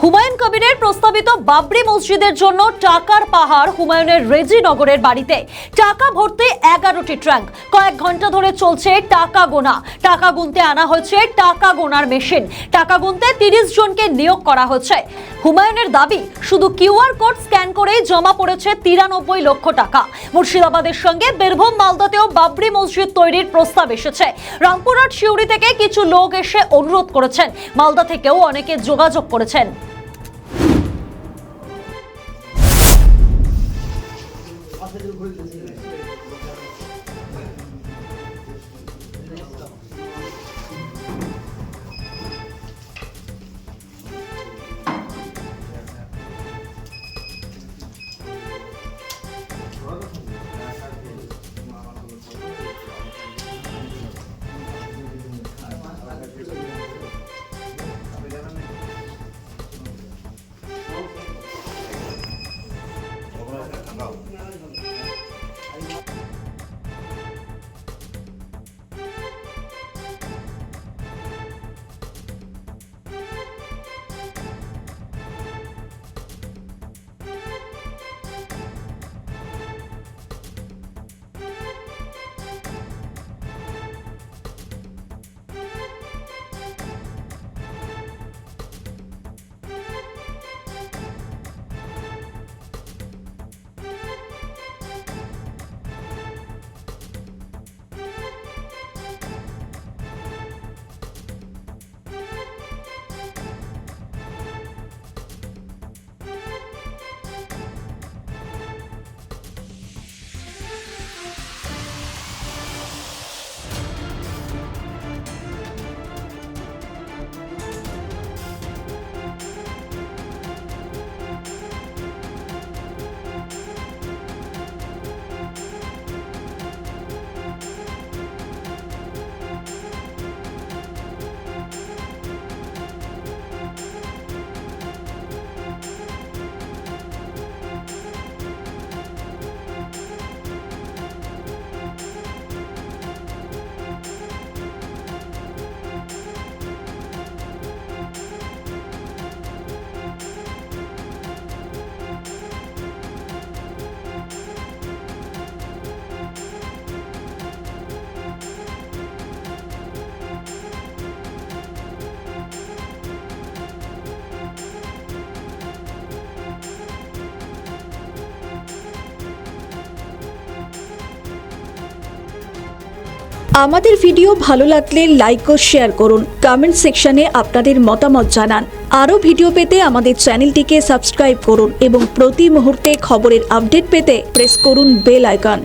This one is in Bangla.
হুমায়ুন কবিরের প্রস্তাবিত বাবরি মসজিদের জন্য টাকার পাহাড় হুমায়ুনের রেজিনগরের বাড়িতে। টাকা ভরতে 11টি ট্রাঙ্ক, কয়েক ঘন্টা ধরে চলছে টাকা গোনা। টাকা গুনতে আনা হয়েছে টাকা গোনার মেশিন। টাকা গুনতে 30 জনকে নিয়োগ করা হয়েছে। হুমায়ুনের দাবি, শুধু কিউআর কোড স্ক্যান করেই জমা পড়েছে 93 লক্ষ টাকা। মুর্শিদাবাদের সঙ্গে বীরভূম মালদাতেও বাবরি মসজিদ তৈরির প্রস্তাব এসেছে। রামপুরহাট শিউরি থেকে কিছু লোক এসে অনুরোধ করেছেন, মালদা থেকেও অনেকে যোগাযোগ করেছেন। আমাদের ভিডিও ভালো লাগলে লাইক ও শেয়ার করুন। কমেন্ট সেকশনে আপনাদের মতামত জানান। আরও ভিডিও পেতে আমাদের চ্যানেলটিকে সাবস্ক্রাইব করুন এবং প্রতি মুহূর্তে খবরের আপডেট পেতে প্রেস করুন বেল আইকন।